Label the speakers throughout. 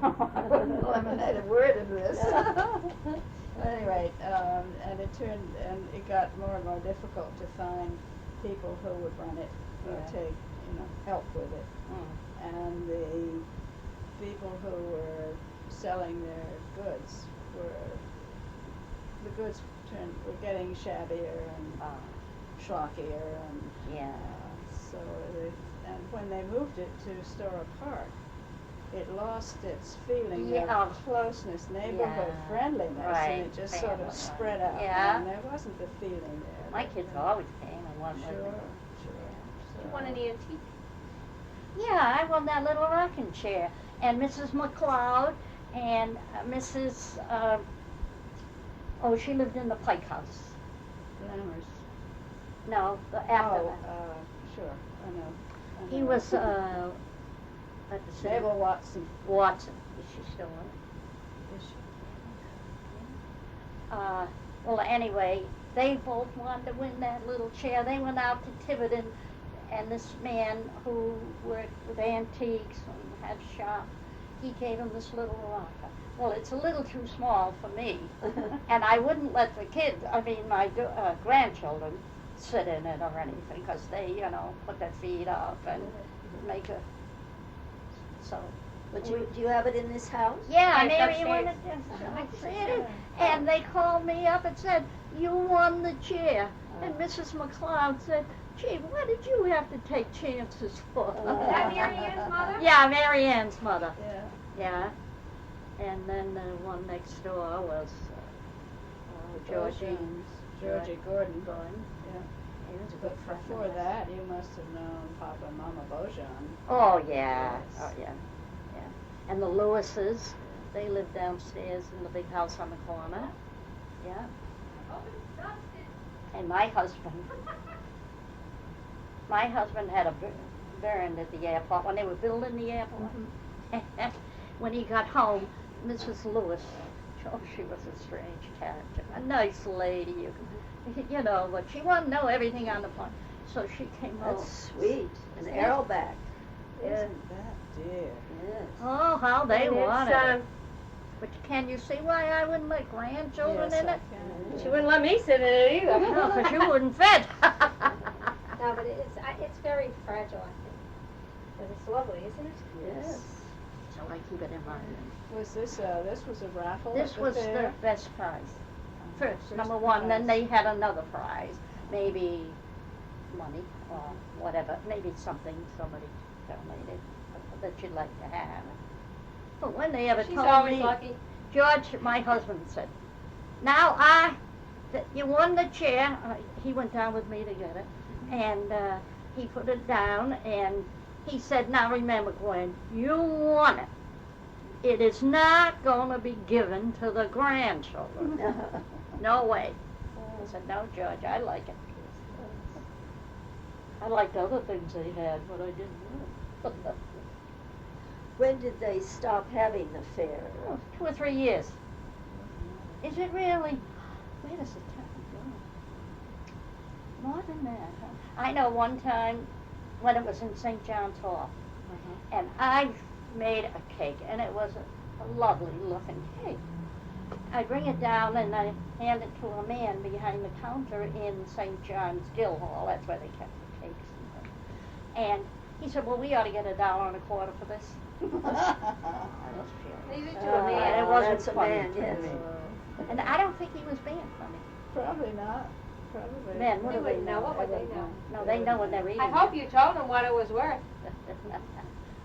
Speaker 1: I wouldn't eliminate a word of this. Anyway, and it got more and more difficult to find people who would run it or take, help with it. And the people who were selling their goods were getting shabbier and schlockier, and so and when they moved it to Stora Park, it lost its feeling of closeness, neighborhood friendliness, and it just sort of spread out. And there wasn't the feeling there.
Speaker 2: My kids always came and wanted.
Speaker 1: Sure.
Speaker 3: Do you want any antique?
Speaker 2: Yeah, I want that little rocking chair. And Mrs. McLeod and Mrs. She lived in the Pike House.
Speaker 1: Lammers.
Speaker 2: No, after that.
Speaker 1: Sure, I know.
Speaker 2: He was at the city.
Speaker 1: Mabel Watson.
Speaker 2: Watson. Is she still on?
Speaker 1: Is she?
Speaker 2: Well, anyway, they both wanted to win that little chair. They went out to Tiverton, and this man who worked with antiques and had a shop, he gave him this little rocker. Well, it's a little too small for me, and I wouldn't let the kids, my grandchildren, sit in it or anything, because they, put their feet up and make a, so.
Speaker 4: But do you have it in this house?
Speaker 2: Yeah, Mary wanted to see it, and they called me up and said, you won the chair. And Mrs. McLeod said, gee, why did you have to take chances for?
Speaker 3: Is that Mary Ann's mother?
Speaker 2: Yeah, Mary Ann's mother.
Speaker 1: Yeah.
Speaker 2: Yeah. And then the one next door was Georgie
Speaker 1: Gordon.
Speaker 2: Yeah. He was a
Speaker 1: But
Speaker 2: good friend.
Speaker 1: before that, you must have known Papa and Mama Beaujean.
Speaker 2: Oh, yeah.
Speaker 1: Yes.
Speaker 2: Oh, yeah. Yeah. And the Lewises, they lived downstairs in the big house on the corner. Yeah. And my husband had a burned at the airport when they were building the airport. When he got home, Mrs. Lewis, she was a strange character, a nice lady, but she wanted to know everything on the plane. So she came home.
Speaker 4: That's sweet. An arrowback.
Speaker 1: Isn't that dear?
Speaker 4: Yes.
Speaker 2: Oh, how they
Speaker 3: And
Speaker 2: wanted
Speaker 3: it's,
Speaker 2: it. But can you see why I wouldn't let grandchildren
Speaker 1: Yes,
Speaker 2: in
Speaker 1: I
Speaker 2: it?
Speaker 1: can.
Speaker 3: She wouldn't let me sit in it either.
Speaker 2: No, because you wouldn't fit.
Speaker 3: No, but it's very fragile, I think. But it's lovely, isn't it?
Speaker 4: Yes.
Speaker 2: So I keep it in mind.
Speaker 1: Was this was a raffle?
Speaker 2: This
Speaker 1: at the
Speaker 2: was
Speaker 1: fair?
Speaker 2: the best prize. First,
Speaker 1: First
Speaker 2: number one, then
Speaker 1: prize.
Speaker 2: they had another prize, maybe money or whatever, maybe something somebody donated that you'd like to have. But when they ever
Speaker 3: She's
Speaker 2: told
Speaker 3: always
Speaker 2: me,
Speaker 3: lucky.
Speaker 2: George, my husband said, now you won the chair. He went down with me to get it, and he put it down, and he said, now remember, Gwen, you won it. It is not going to be given to the grandchildren. No way. I said, no, George, I like it. I liked other things they had, but I didn't want it.
Speaker 4: When did they stop having the fair?
Speaker 2: 2 or 3 years. Is it really? Where does the time go? More than that, huh? I know one time when it was in St. John's Hall, and I made a cake, and it was a lovely looking cake. I bring it down and I hand it to a man behind the counter in St. John's Guildhall. That's where they kept the cakes. And he said, well, we ought to get $1.25 for this.
Speaker 3: Leave it to a man.
Speaker 2: It wasn't
Speaker 4: That's a
Speaker 2: funny
Speaker 4: man,
Speaker 2: to
Speaker 4: yes.
Speaker 2: me. And I don't think he was being funny.
Speaker 1: Probably not. Probably.
Speaker 2: Men, what
Speaker 3: They
Speaker 2: do they
Speaker 3: wouldn't know.
Speaker 2: know?
Speaker 3: What would they know?
Speaker 2: No, they know when they're reading.
Speaker 3: I hope you told them what it was worth.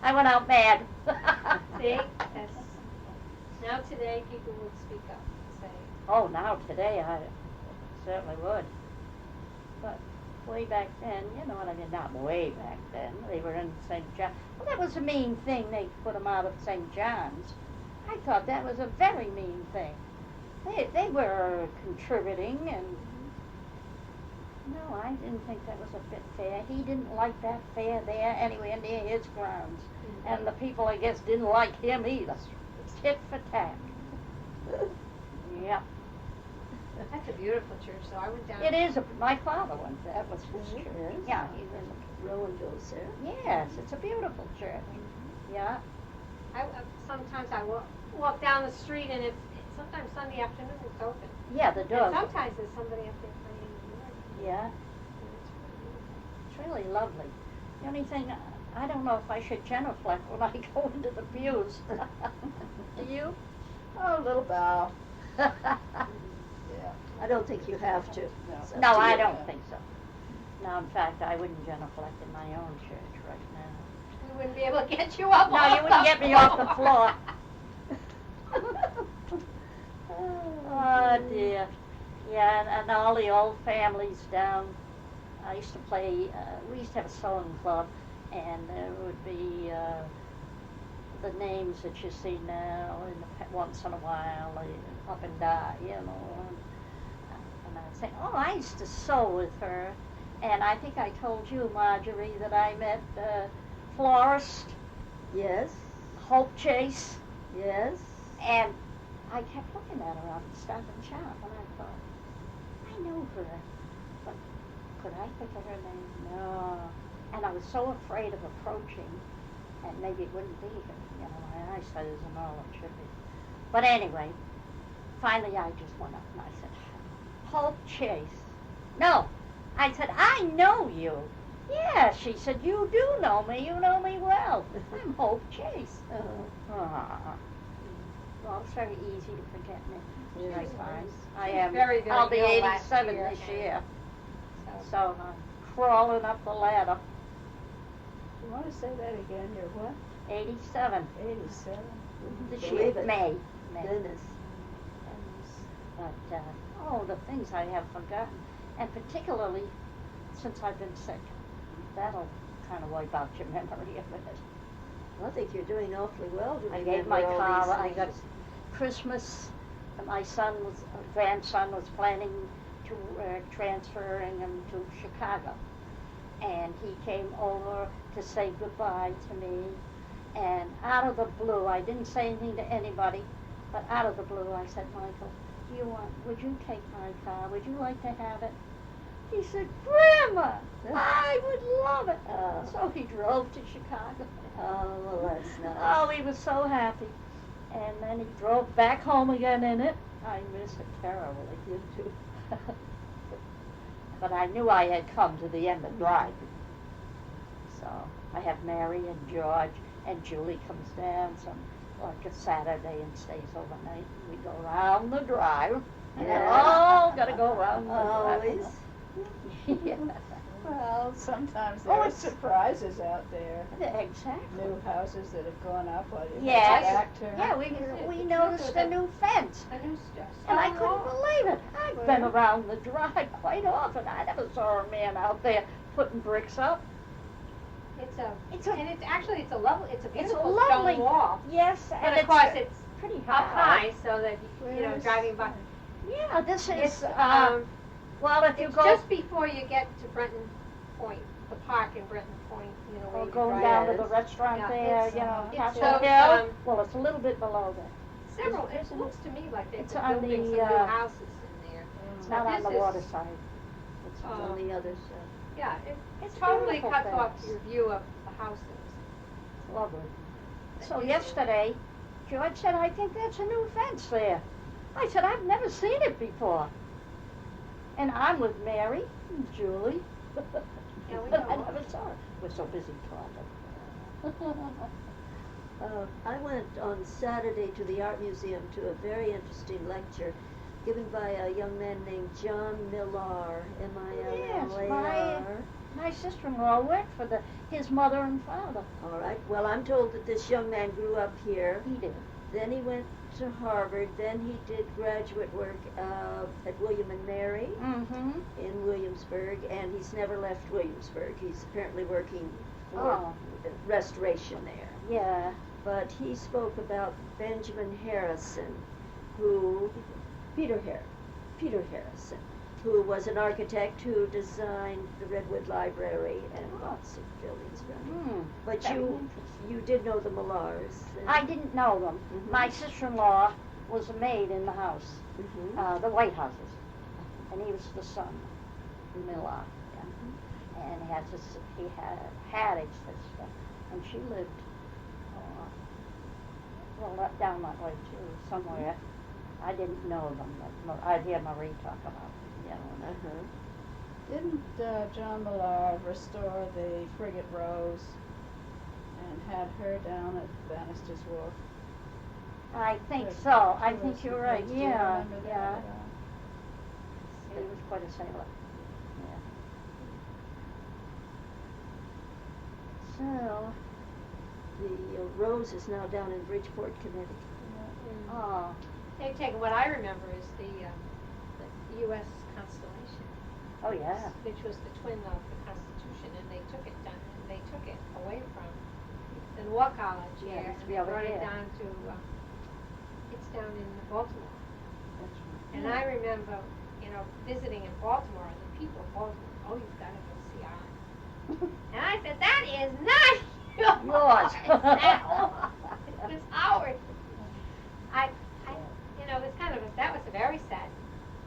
Speaker 2: I went out mad.
Speaker 3: See? Yes. Now today, people would speak up and say,
Speaker 2: Oh, now today I certainly would. But way back then, you know what I mean? Not way back then. They were in St. John. Well, that was a mean thing. They put them out of St. John's. I thought that was a very mean thing. They were contributing, and no, I didn't think that was a bit fair. He didn't like that fair there anywhere near his grounds. And the people, I guess, didn't like him either. Tit for tat. Yeah.
Speaker 3: that's a beautiful church, so I went down.
Speaker 2: It is. My father went. That was his church.
Speaker 4: Yes.
Speaker 2: Yeah, he was.
Speaker 4: Rowan goes there.
Speaker 2: Yes, it's a beautiful church. Yeah.
Speaker 3: I sometimes I walk down the street and it's sometimes Sunday afternoon it's open.
Speaker 2: Yeah, the
Speaker 3: And
Speaker 2: doors.
Speaker 3: sometimes there's somebody up there playing the
Speaker 2: Yeah, it's really lovely. The only thing, I don't know if I should genuflect when I go into the pews. Do you?
Speaker 1: Oh, a little bow. Yeah.
Speaker 4: I don't think you have to.
Speaker 1: No.
Speaker 4: It's up
Speaker 2: No,
Speaker 4: to
Speaker 2: I
Speaker 4: you.
Speaker 2: don't think so. No, in fact, I wouldn't genuflect in my own church right now.
Speaker 3: We wouldn't be able to get you up.
Speaker 2: No,
Speaker 3: off
Speaker 2: you wouldn't get me off the floor. Oh dear. Yeah, and all the old families down. I used to play. We used to have a sewing club, and there would be the names that you see now. Once in a while, they up and die, you know. And I'd say, oh, I used to sew with her, and I think I told you, Marjorie, that I met florist
Speaker 4: Yes,
Speaker 2: Hope Chase.
Speaker 4: yes.
Speaker 2: And I kept looking at her on Stop and Shop, and I thought, I know her, but could I think of her name? No. And I was so afraid of approaching, and maybe it wouldn't be her. You know, my eyesight isn't all it should be. But anyway, finally I just went up and I said, Hope Chase. No. I said, I know you. Yeah, she said, you do know me. You know me well. I'm Hope Chase. Well, it's very easy to forget me.
Speaker 4: Yes.
Speaker 2: I find. I am.
Speaker 3: very, very
Speaker 2: I'll be
Speaker 3: ill last
Speaker 2: 87
Speaker 3: year,
Speaker 2: this
Speaker 3: and
Speaker 2: year.
Speaker 3: So,
Speaker 2: So I'm crawling up the ladder.
Speaker 1: You want to say that again? You're what?
Speaker 2: 87
Speaker 1: 87?
Speaker 2: this
Speaker 4: Believe
Speaker 2: year.
Speaker 4: it.
Speaker 2: May.
Speaker 4: Goodness.
Speaker 2: But, the things I have forgotten. And particularly since I've been sick. That'll kind of wipe out your memory of it.
Speaker 4: I think you're doing awfully well to
Speaker 2: I
Speaker 4: remember
Speaker 2: gave my
Speaker 4: all
Speaker 2: car,
Speaker 4: these
Speaker 2: I got
Speaker 4: things.
Speaker 2: Christmas, my grandson was planning to transferring him to Chicago. And he came over to say goodbye to me. And out of the blue, I didn't say anything to anybody, but out of the blue I said, Michael, would you take my car? Would you like to have it? He said, Grandma, I would love it. So he drove to Chicago.
Speaker 4: Oh, well, that's nice.
Speaker 2: Oh, he was so happy. And then he drove back home again in it. I miss it terribly.
Speaker 4: You too.
Speaker 2: But I knew I had come to the end of driving. So I have Mary and George, and Julie comes down like a Saturday and stays overnight. We go round the drive.
Speaker 4: Yeah.
Speaker 2: Oh, gotta go round the drive.
Speaker 4: Always.
Speaker 2: Yeah.
Speaker 1: Well, sometimes there
Speaker 2: Oh,
Speaker 1: are
Speaker 2: it's-
Speaker 1: surprises out there.
Speaker 2: Exactly.
Speaker 1: New houses that have gone up while you
Speaker 2: Yes.
Speaker 1: back to.
Speaker 2: Yeah, we noticed a new fence.
Speaker 3: the new stuff.
Speaker 2: And I couldn't believe it. I've been around the drive quite often. I never saw a man out there putting bricks up.
Speaker 3: It's
Speaker 2: It's a-
Speaker 3: it's a lovely, it's a
Speaker 2: It's a
Speaker 3: beautiful
Speaker 2: lovely
Speaker 3: stone wall.
Speaker 2: Yes,
Speaker 3: But
Speaker 2: and
Speaker 3: of
Speaker 2: it's
Speaker 3: course it's
Speaker 2: pretty
Speaker 3: up
Speaker 2: high.
Speaker 3: high so that,
Speaker 1: Where's-
Speaker 3: driving by.
Speaker 2: Yeah, this
Speaker 3: It's,
Speaker 2: is, well, if you
Speaker 3: it's
Speaker 2: go,
Speaker 3: just before you get to Brenton Point, the park in Brenton Point,
Speaker 2: or
Speaker 3: where you
Speaker 2: going
Speaker 3: drive.
Speaker 2: down to
Speaker 4: Yes.
Speaker 2: the restaurant
Speaker 3: Yeah,
Speaker 2: there,
Speaker 3: it's,
Speaker 2: Castle
Speaker 3: so,
Speaker 2: Hill. Well, it's a little bit below that.
Speaker 3: Several, it looks to me like they've
Speaker 2: It's
Speaker 3: been
Speaker 2: on
Speaker 3: building
Speaker 2: the,
Speaker 3: some new houses in there.
Speaker 2: It's
Speaker 3: Now,
Speaker 2: not on
Speaker 3: this
Speaker 2: the
Speaker 3: is-
Speaker 2: water side. It's
Speaker 3: Oh.
Speaker 4: On the other side.
Speaker 3: Yeah,
Speaker 2: It's
Speaker 3: it totally
Speaker 2: beautiful
Speaker 3: cuts off
Speaker 2: fence.
Speaker 3: your view of the houses.
Speaker 2: lovely. So yesterday, George said, I think that's a new fence there. I said, I've never seen it before. And I'm with Mary and Julie.
Speaker 3: Yeah, we
Speaker 2: But I
Speaker 3: know.
Speaker 2: never saw it. We're so busy talking.
Speaker 4: I went on Saturday to the Art Museum to a very interesting lecture given by a young man named John Millar, M-I-L-L-A-R.
Speaker 2: My sister-in-law worked for his mother and father.
Speaker 4: All right. Well, I'm told that this young man grew up here.
Speaker 2: He did.
Speaker 4: Then he went to Harvard. Then he did graduate work at William and Mary
Speaker 2: Mm-hmm.
Speaker 4: in Williamsburg, and he's never left Williamsburg. He's apparently working for restoration there.
Speaker 2: Yeah.
Speaker 4: But he spoke about Benjamin Harrison, Peter Harrison, who was an architect who designed the Redwood Library and lots of buildings around here. But
Speaker 2: Very
Speaker 4: you
Speaker 2: interesting.
Speaker 4: did know the Millars.
Speaker 2: I didn't know them.
Speaker 4: Mhm.
Speaker 2: My sister-in-law was a maid in the house,
Speaker 4: Mhm.
Speaker 2: the White Houses, and he was the son, Miller. Yeah. And he had a sister, and she lived well, down that way too, somewhere. I didn't know them, but I'd hear Marie talk about them, you know.
Speaker 4: Uh-huh.
Speaker 1: Didn't John Millard restore the frigate Rose and had her down at Bannister's Wharf?
Speaker 2: I think
Speaker 1: Good.
Speaker 2: so. I
Speaker 1: Towards
Speaker 2: think
Speaker 1: the
Speaker 2: you're right.
Speaker 1: bridge. Do you
Speaker 2: Yeah,
Speaker 1: remember
Speaker 2: yeah.
Speaker 1: that?
Speaker 2: He was quite a sailor. Yeah. So,
Speaker 4: The Rose is now down in Bridgeport, Connecticut.
Speaker 2: oh,
Speaker 3: They've taken, what I remember is the U.S. Constellation,
Speaker 2: oh yeah.
Speaker 3: which was the twin of the Constitution, and they took it down, they took it away from the War College
Speaker 2: Yeah,
Speaker 3: here,
Speaker 2: it used to
Speaker 3: and
Speaker 2: be
Speaker 3: they
Speaker 2: over
Speaker 3: brought it
Speaker 2: here.
Speaker 3: down to, it's down in Baltimore.
Speaker 2: That's right.
Speaker 3: And I remember, you know, visiting in Baltimore, and the people of Baltimore, oh, you've got to go see ours. And I said, that is not
Speaker 2: Yours.
Speaker 3: It was ours. You know, it was kind of, that was very sad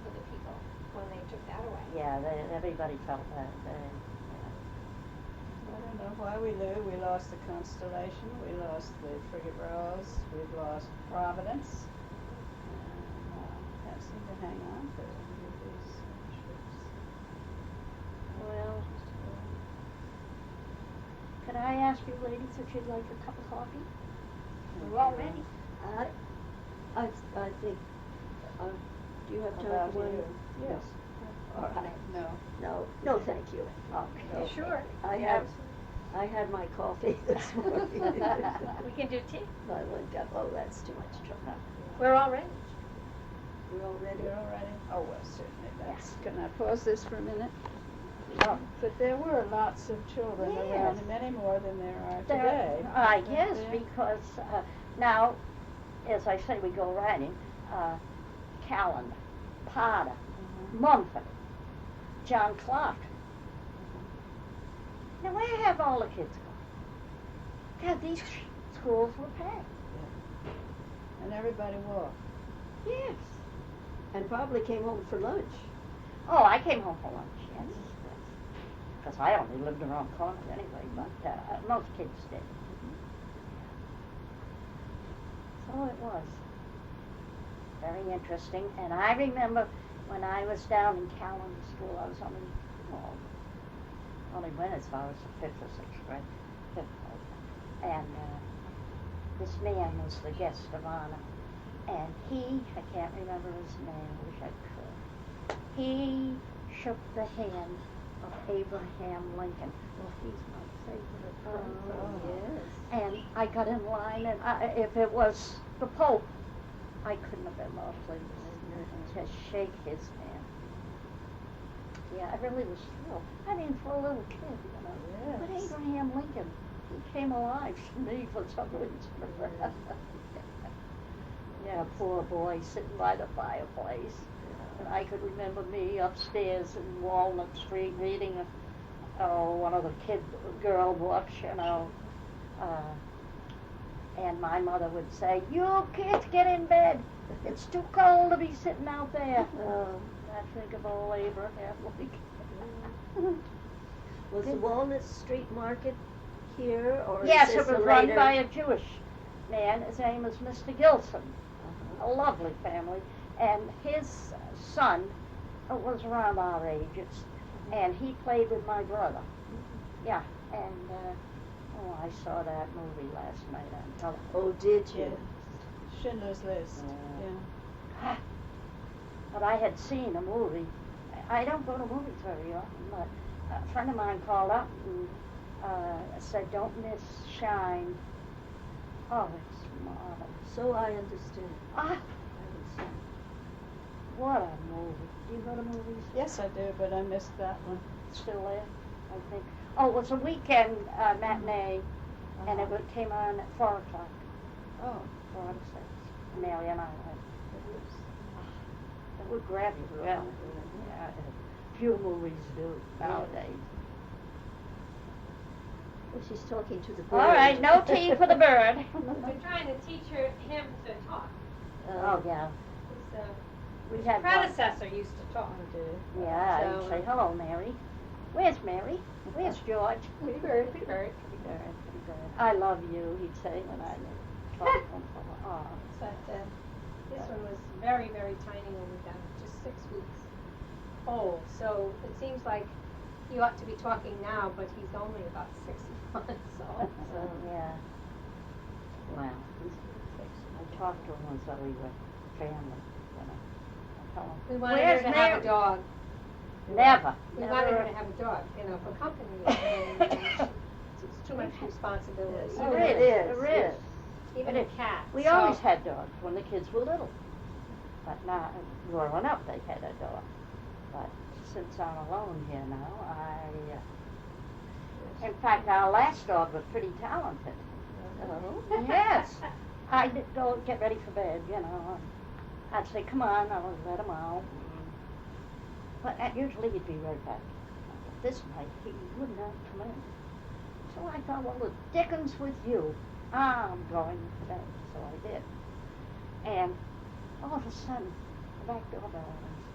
Speaker 3: for the people when they took that away.
Speaker 2: Yeah, everybody felt that.
Speaker 1: I don't know why we lost the Constellation, we lost the frigate Rose, we've lost Providence. Can't seem to hang on to any of these ships.
Speaker 2: Well, can I ask you ladies if you'd like a cup of coffee?
Speaker 3: We're all ready.
Speaker 4: I think, do you have
Speaker 1: How
Speaker 4: time
Speaker 1: about
Speaker 4: for one?
Speaker 1: you? Yes.
Speaker 4: All right.
Speaker 1: No.
Speaker 4: No, thank you.
Speaker 2: Okay.
Speaker 3: Sure.
Speaker 4: I had my coffee this morning.
Speaker 3: We can do tea.
Speaker 4: I went up, oh, that's too much trouble.
Speaker 3: We're all ready.
Speaker 4: We're all ready?
Speaker 1: You're all ready? Oh, well, certainly, that's, can I pause this for a minute?
Speaker 2: Oh,
Speaker 1: But there were lots of children
Speaker 2: Yes.
Speaker 1: around, many more than there are today.
Speaker 2: I guess
Speaker 1: Yeah.
Speaker 2: because now, as I say, we go riding. Callan, Potter, Mumford, John Clark. Now where have all the kids gone? God, these schools were packed.
Speaker 1: And everybody walked.
Speaker 2: Yes.
Speaker 4: And probably came home for lunch.
Speaker 2: Oh, I came home for lunch, yes. Because I only lived around the corner anyway, but most kids did. So it was very interesting. And I remember when I was down in Callan School, I was only went as far as the 5th or 6th grade. And this man was the guest of honor. And I can't remember his name, I wish I could. He shook the hand of Abraham Lincoln. Well, he's my favorite president.
Speaker 4: Oh, yes.
Speaker 2: And I got in line, and if it was the Pope, I couldn't have been more pleased to shake his hand. Yeah, I really was thrilled. I mean, for a little kid, you know. But
Speaker 1: Yes.
Speaker 2: Abraham Lincoln, he came alive to me for some reason. Yeah, poor boy sitting by the fireplace. And I could remember me upstairs in Walnut Street reading one of the girl books, you know. And my mother would say, "You kids get in bed. It's too cold to be sitting out there." I think of old Abraham Lincoln.
Speaker 4: Was the Walnut Street Market here, or
Speaker 2: Yes,
Speaker 4: is
Speaker 2: it
Speaker 4: this
Speaker 2: was
Speaker 4: a
Speaker 2: run
Speaker 4: later?
Speaker 2: by a Jewish man. His name was Mr. Gilson. A lovely family. And his son was around our ages, and he played with my brother. Yeah, and I saw that movie last night on television.
Speaker 4: Oh, did you?
Speaker 1: Yeah. Schindler's List. Yeah.
Speaker 2: But I had seen a movie. I don't go to movies very often, but a friend of mine called up and said, "Don't miss Shine." Oh, it's marvelous.
Speaker 4: So I understand.
Speaker 2: Ah,
Speaker 4: I haven't seen it.
Speaker 2: what a movie. Do you go to movies?
Speaker 1: Yes, I do, but I missed that one.
Speaker 2: Still there, I think. Oh, it was a weekend matinee, and it came on at 4 o'clock.
Speaker 1: Oh.
Speaker 2: 4 and 6. Mary and I went. It would grab you well. Yeah, few movies do nowadays.
Speaker 4: Well, she's talking to the bird.
Speaker 2: All right, no tea for the bird.
Speaker 3: We're trying to teach him to talk.
Speaker 2: Oh, yeah.
Speaker 3: His
Speaker 2: We had one.
Speaker 3: predecessor used to talk.
Speaker 2: Yeah,
Speaker 3: So-
Speaker 2: I'd say, "Hello, Mary." Where's Mary? Where's George?
Speaker 3: Pretty bird, pretty bird.
Speaker 2: Pretty bird, pretty bird. I love you, he'd say when I talk to him for
Speaker 3: But this one was very, very tiny when we got him, just 6 weeks old. So it seems like he ought to be talking now, but he's only about 6 months old.
Speaker 2: So, yeah. Wow. I talked to him as though we were family, you know. I told him,
Speaker 3: We wanted
Speaker 2: "Where's
Speaker 3: her to have
Speaker 2: Mary?"
Speaker 3: a dog.
Speaker 2: Never.
Speaker 3: We wanted her to have a dog, you know, for company. And it's too much responsibility.
Speaker 1: Yes.
Speaker 2: Oh,
Speaker 4: It
Speaker 2: it
Speaker 4: is,
Speaker 2: is. It is.
Speaker 3: Even a cat.
Speaker 2: We
Speaker 3: so-
Speaker 2: always had dogs when the kids were little. But now, growing up, they had a dog. But since I'm alone here now, in fact, our last dog was pretty talented.
Speaker 4: Oh.
Speaker 2: Yes. I'd go get ready for bed, you know. I'd say, come on, I'll let him out. But usually he'd be right back. This night, he would not come in. So I thought, well, the dickens with you. I'm going to bed. So I did. And all of a sudden, the back door bell rings.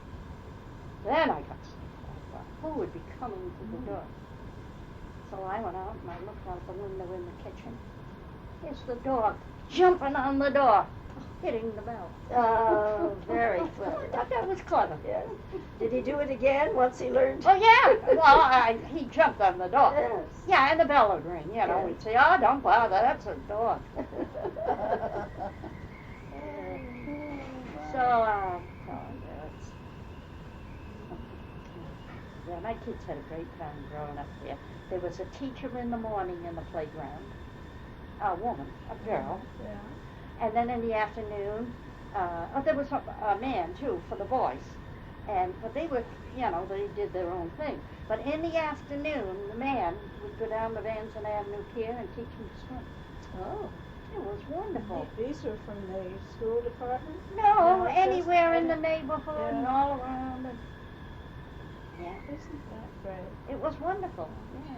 Speaker 2: Then I got scared. I thought, who would be coming to the door? So I went out and I looked out the window in the kitchen. Here's the dog jumping on the door, hitting the bell.
Speaker 4: Oh, very clever.
Speaker 2: I thought that was clever.
Speaker 4: Yes. Did he do it again once he learned?
Speaker 2: Oh, yeah. Well, he jumped on the door.
Speaker 4: Yes.
Speaker 2: Yeah, and the bell would ring, you know.
Speaker 4: Yes.
Speaker 2: We'd say, oh, don't bother, that's a dog. So, yeah, my kids had a great time growing up there. There was a teacher in the morning in the playground, a woman, a girl,
Speaker 1: Yeah.
Speaker 2: and then in the afternoon, there was a man too for the boys, but they were, you know, they did their own thing. But in the afternoon, the man would go down to Vanson Avenue Pier and teach them to swim.
Speaker 1: Oh.
Speaker 2: It was wonderful.
Speaker 1: These were from the school department?
Speaker 2: No,
Speaker 1: just
Speaker 2: anywhere in the
Speaker 1: any-
Speaker 2: neighborhood and
Speaker 1: Yeah.
Speaker 2: all around. Yeah.
Speaker 1: Isn't that great?
Speaker 2: It was wonderful, yeah.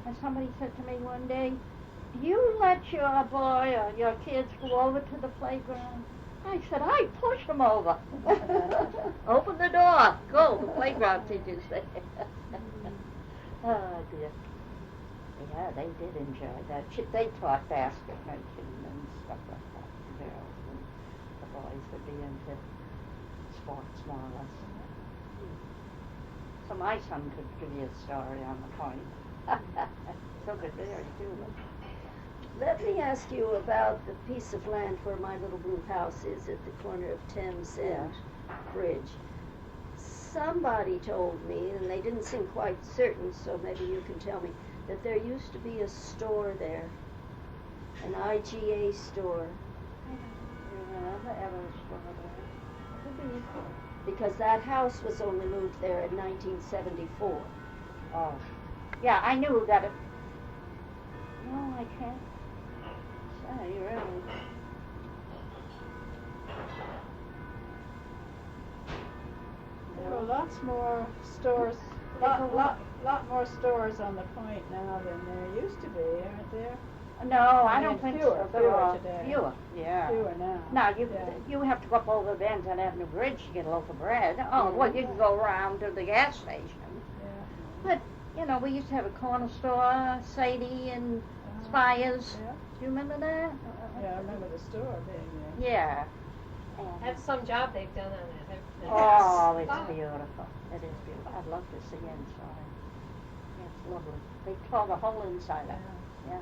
Speaker 2: And somebody said to me one day, do you let your boy or your kids go over to the playground? I said, I push them over. Open the door. Go, the playground teacher's there. Oh, dear. Yeah, they did enjoy that. They taught basket making and stuff like that. The girls and the boys would be into sports more or less. So my son could give you a story on the point. So could Mary too.
Speaker 4: Let me ask you about the piece of land where my little blue house is at the corner of Thames and Bridge. Somebody told me, and they didn't seem quite certain, so maybe you can tell me, that there used to be a store there, an IGA store, because that house was only moved there in 1974.
Speaker 2: Oh, yeah, I knew that it. No, I can't say really.
Speaker 1: There are lots more stores, lot more stores on the point now than there used to be, aren't there?
Speaker 2: No, I
Speaker 1: mean,
Speaker 2: don't think
Speaker 1: fewer,
Speaker 2: so. There
Speaker 1: fewer
Speaker 2: are
Speaker 1: today.
Speaker 2: fewer, yeah.
Speaker 1: Fewer now.
Speaker 2: Now,
Speaker 1: Yeah.
Speaker 2: you have to go up over Vanson Avenue Bridge to get a loaf of bread. Oh, well, you can go around to the gas station.
Speaker 1: Yeah.
Speaker 2: But, you know, we used to have a corner store, Sadie and Spires.
Speaker 1: Yeah.
Speaker 2: Do you remember that?
Speaker 1: Yeah, I remember the store being there.
Speaker 2: Yeah.
Speaker 3: That's some job they've done on it.
Speaker 2: Oh, it's beautiful. It is beautiful. I'd love to see inside. It's lovely. They tore the whole inside out. Yeah.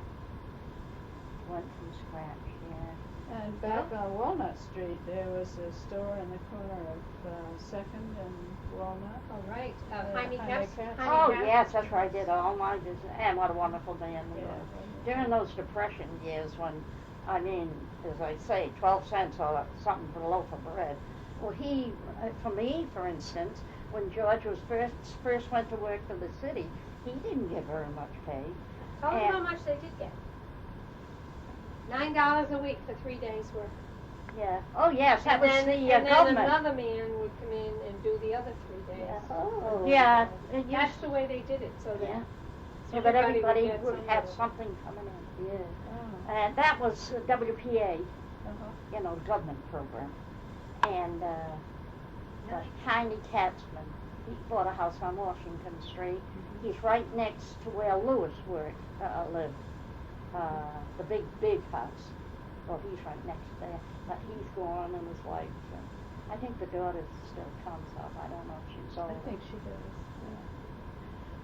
Speaker 2: Went from scratch, yeah.
Speaker 1: And back on Walnut Street, there was a store in the corner of Second and Walnut.
Speaker 3: Oh, right.
Speaker 1: Jaime
Speaker 3: Jaime Caps.
Speaker 1: Caps.
Speaker 2: Oh, yes, that's where I did all my business. And what a wonderful man he
Speaker 1: Yeah.
Speaker 2: was. During those Depression years when, I mean, as I say, 12 cents or something for a loaf of bread. Well, he, for me, for instance, when George was first went to work for the city, he didn't get very much pay.
Speaker 3: Tell them how much they did get. $9 a week for 3 days' work.
Speaker 2: Yeah. Oh, yes, that was the
Speaker 3: and then
Speaker 2: government.
Speaker 3: another man would come in and do the other 3 days.
Speaker 2: Yeah.
Speaker 4: Oh.
Speaker 2: Yeah. It
Speaker 3: That's
Speaker 2: used-
Speaker 3: the way they did it, so that
Speaker 2: Yeah. So that everybody
Speaker 3: get
Speaker 2: would
Speaker 3: some
Speaker 2: have
Speaker 3: of it.
Speaker 2: something coming in.
Speaker 4: Yeah.
Speaker 1: Oh.
Speaker 2: And that was WPA,
Speaker 1: Uh-huh.
Speaker 2: you know, government program. And Tiny Katzman, he bought a house on Washington Street. He's right next to where Lewis lived, the big house. well, he's right next there, but he's gone and his wife, and I think the daughter still comes up, I don't know if she's
Speaker 1: I
Speaker 2: old.
Speaker 1: think she does.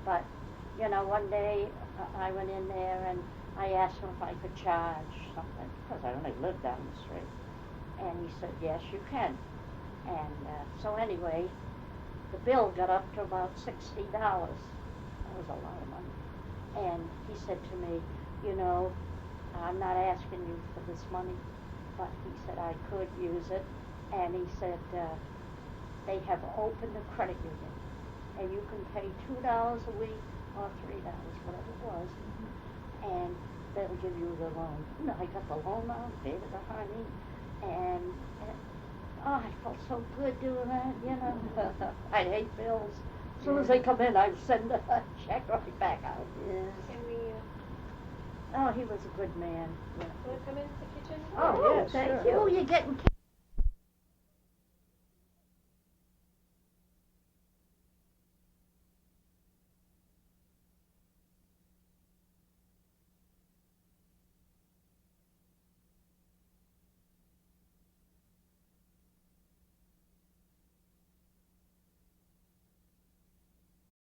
Speaker 2: But, you know, one day I went in there and I asked him if I could charge something, because I only lived down the street. And he said, yes, you can. And so anyway, the bill got up to about $60. That was a lot of money. And he said to me, you know, I'm not asking you for this money, but he said I could use it. And he said, they have opened a credit union, and you can pay $2 a week or $3, whatever it was, and they'll give you the loan. You know, I got the loan out, gave it to Honey, and oh, I felt so good doing that, you know. I hate bills. As soon as they come in, I send a check right back out.
Speaker 4: Yeah.
Speaker 3: Can we,
Speaker 2: Oh, he was a good man. Yeah.
Speaker 3: wanna come into the kitchen?
Speaker 2: Oh,
Speaker 1: Yeah,
Speaker 2: thank
Speaker 1: sure.
Speaker 2: you. You're getting